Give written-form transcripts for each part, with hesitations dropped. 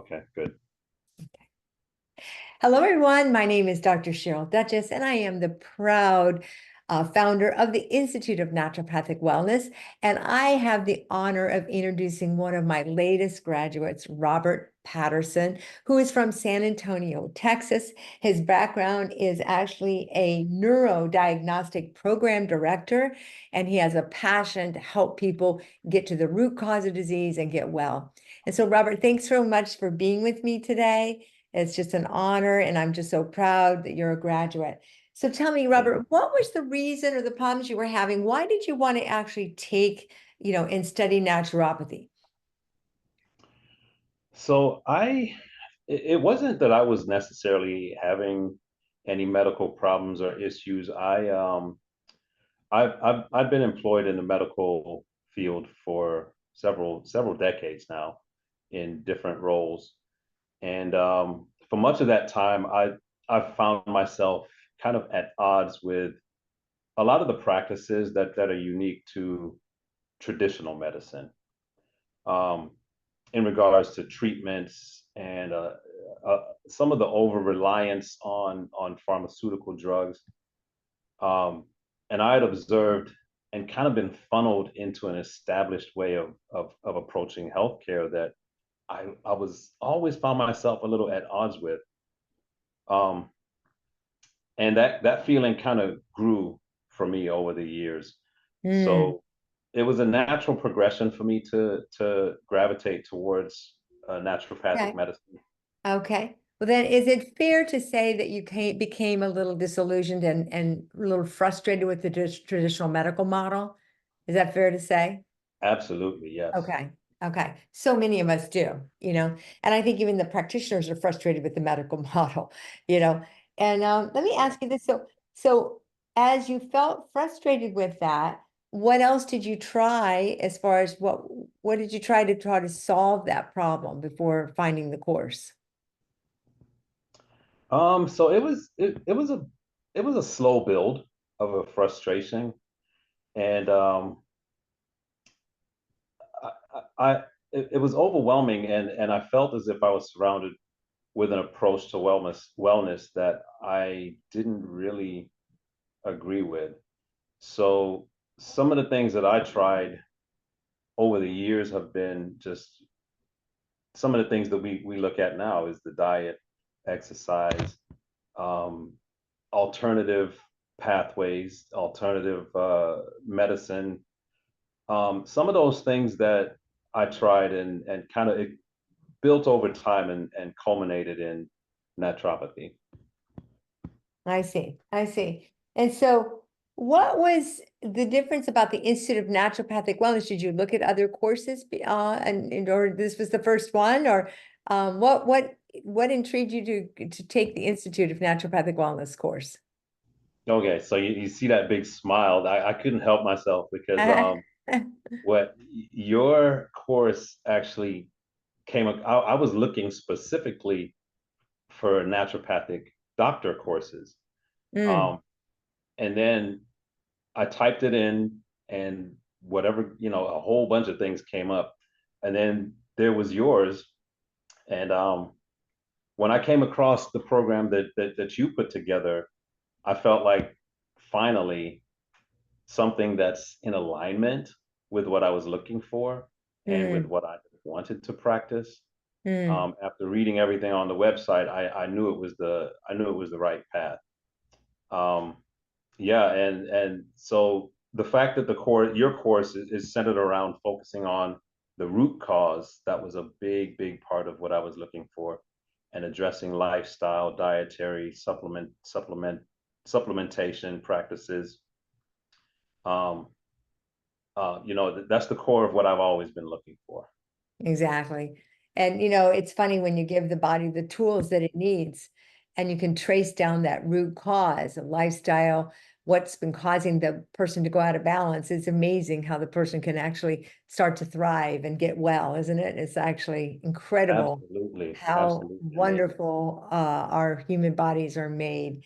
Okay, good. Hello, everyone. My name is Dr. Sheryl Duchess, and I am the proud founder of the Institute of Naturopathic Wellness. And I have the honor of introducing one of my latest graduates, Robert Patterson, who is from San Antonio, Texas. His background is actually a neurodiagnostic program director, and he has a passion to help people get to the root cause of disease and get well. And so, Robert, thanks so much for being with me today. It's just an honor, and I'm just so proud that you're a graduate. So tell me, Robert, what was the reason or the problems you were having? Why did you want to actually take, and study naturopathy? So it wasn't that I was necessarily having any medical problems or issues. I've been employed in the medical field for several decades now in different roles, and for much of that time, I found myself kind of at odds with a lot of the practices that are unique to traditional medicine. Um, in regards to treatments and some of the over reliance on pharmaceutical drugs. Um, and I had observed and kind of been funneled into an established way of approaching healthcare that I was always found myself a little at odds with. Um, and that feeling kind of grew for me over the years. Mm, So it was a natural progression for me to gravitate towards naturopathic okay. medicine. Okay. Well, then, is it fair to say that you became a little disillusioned and a little frustrated with the traditional medical model? Is that fair to say? Absolutely, yes. Okay. Okay. So many of us do, and I think even the practitioners are frustrated with the medical model, you know. And let me Yeah. ask you this. So as you felt frustrated with that, what else did you try as far as what did you try to solve that problem before finding the course? So it was a slow build of a frustration, and I it was overwhelming, and I felt as if I was surrounded with an approach to wellness that I didn't really agree with. So some of the things that I tried over the years have been just some of the things that we look at now is the diet, exercise, um, alternative pathways, alternative medicine. Some of those things that I tried and kind of it built over time and culminated in naturopathy. I see. I see. And so, what was the difference about the Institute of Naturopathic Wellness? Did you look at other courses, or this was the first one, or what intrigued you to take the Institute of Naturopathic Wellness course? Okay, so you see that big smile. I couldn't help myself because what your course actually I was looking specifically for naturopathic doctor courses. Mm, Um, and then I typed it in and whatever, a whole bunch of things came up. And then there was yours. And when I came across the program that you put together, I felt like finally something that's in alignment with what I was looking for and with mm, what I wanted to practice. mm. After reading everything on the website, I knew it was the right path. Um, yeah, and so the fact that your course is centered around focusing on the root cause, that was a big part of what I was looking for, and addressing lifestyle, dietary, supplementation practices. Um, that's the core of what I've always been looking for. Exactly. And it's funny when you give the body the tools that it needs and you can trace down that root cause of lifestyle, what's been causing the person to go out of balance. It's amazing how the person can actually start to thrive and get well, isn't it? It's actually incredible Absolutely, how absolutely amazing. wonderful our human bodies are made.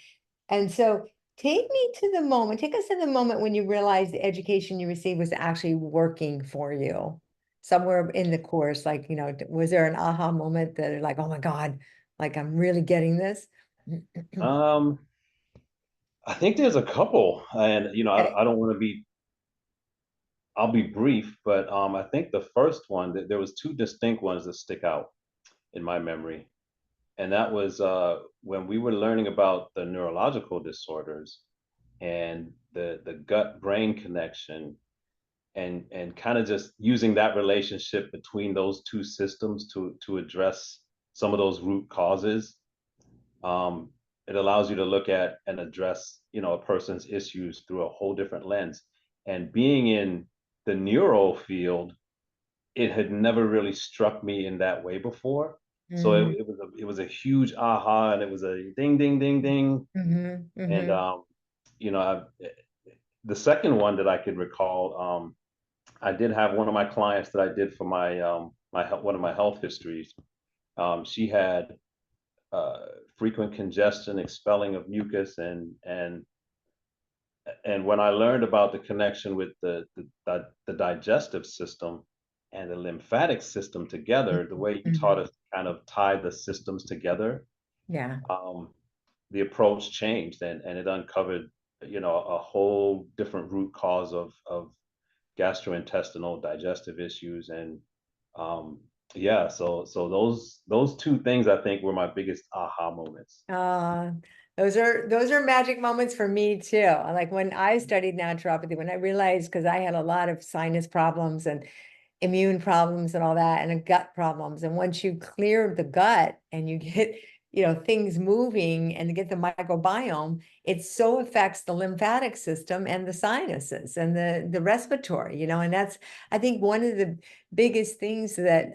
And so take us to the moment when you realized the education you received was actually working for you. somewhere in the course? Like, was there an aha moment that are like, oh my God, like I'm really getting this? Um, I think there's a couple, and Okay. I don't want to be. I'll be brief, but I think the first one that there was two distinct ones that stick out in my memory, and that was when we were learning about the neurological disorders and the gut brain connection, and kind of just using that relationship between those two systems to address some of those root causes. um, it allows you to look at and address a person's issues through a whole different lens. And being in the neuro field, it had never really struck me in that way before. So Mm-hmm. it was a huge aha, and it was a ding ding ding ding. Mm-hmm. And Mm-hmm. you know I, the second one that I could recall, I did have one of my clients that I did for one of my health histories. She had uh, frequent congestion, expelling of mucus, and when I learned about the connection with the digestive system and the lymphatic system together, the way you taught Mm-hmm. us to kind of tie the systems together, Yeah. um, the approach changed, and it uncovered a whole different root cause of gastrointestinal digestive issues. And um, yeah, so those two things I think were my biggest aha moments. Uh, those are magic moments for me too. Like when I studied naturopathy, when I realized, because I had a lot of sinus problems and immune problems and all that, and gut problems. And once you clear the gut and you get, things moving and get the microbiome, it so affects the lymphatic system and the sinuses and the respiratory, and that's, I think, one of the biggest things that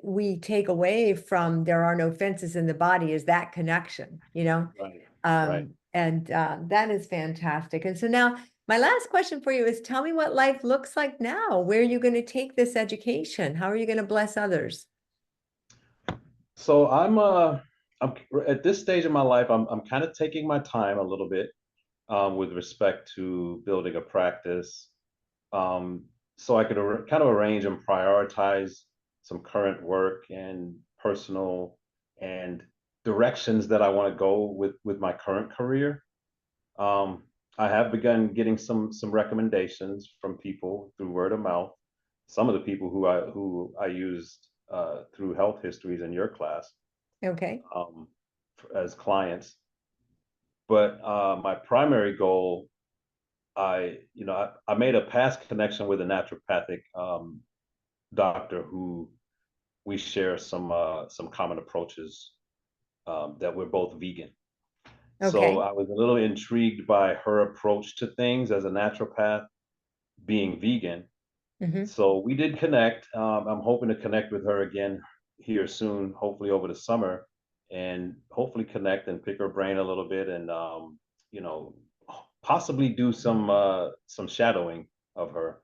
we take away from there are no fences in the body is that connection. Right, right. And that is fantastic. And so now my last question for you is, tell me what life looks like now. Where are you going to take this education? How are you going to bless others? So I'm at this stage of my life. I'm kind of taking my time a little bit with respect to building a practice, um, so I could kind of arrange and prioritize some current work and personal and directions that I want to go with my current career. Um, I have begun getting some recommendations from people through word of mouth. Some of the people who I used through health histories in your class, Okay. um, as clients. But my primary goal, I made a past connection with a naturopathic doctor who we share some common approaches, that we're both vegan. So Okay. I was a little intrigued by her approach to things as a naturopath, being vegan. Hmm. So we did connect. I'm hoping to connect with her again here soon, hopefully over the summer, and hopefully connect and pick her brain a little bit, and you know, possibly do some shadowing of her.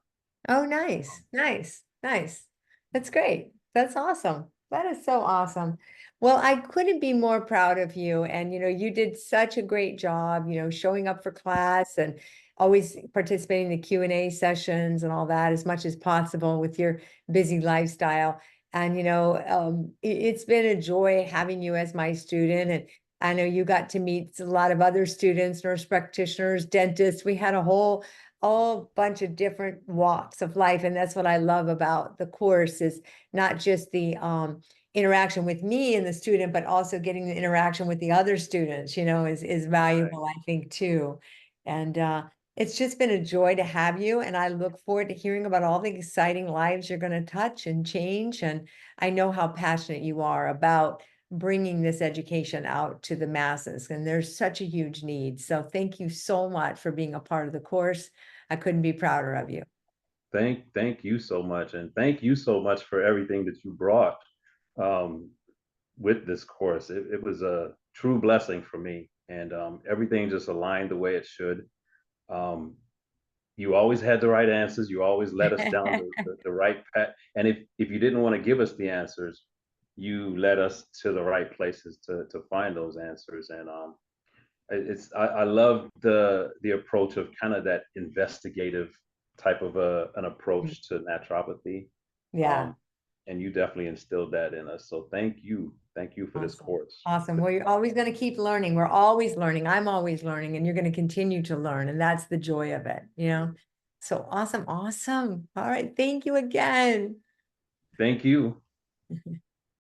Oh, nice, nice, nice. That's great. That's awesome. That is so awesome. Well, I couldn't be more proud of you. And, you did such a great job, showing up for class and always participating in the Q&A sessions and all that as much as possible with your busy lifestyle. And, it's been a joy having you as my student. And I know you got to meet a lot of other students, nurse practitioners, dentists. We had a whole bunch of different walks of life. And that's what I love about the course is not just the interaction with me and the student, but also getting the interaction with the other students, is Right. valuable, I think, too. And it's just been a joy to have you. And I look forward to hearing about all the exciting lives you're going to touch and change. And I know how passionate you are about bringing this education out to the masses. And there's such a huge need. So thank you so much for being a part of the course. I couldn't be prouder of you. Thank you so much, and thank you so much for everything that you brought um, with this course. It was a true blessing for me, and everything just aligned the way it should. Um, you always had the right answers. You always led us down the right path. And if you didn't want to give us the answers, you led us to the right places to find those answers. And I love the approach of kind of that investigative type of an approach to naturopathy. Yeah. And you definitely instilled that in us. So thank you for this Awesome. course. Awesome. Well, you're always going to keep learning. We're always learning. I'm always learning, and you're going to continue to learn. And that's the joy of it, you know? So awesome. Awesome. All right. Thank you again. Thank you.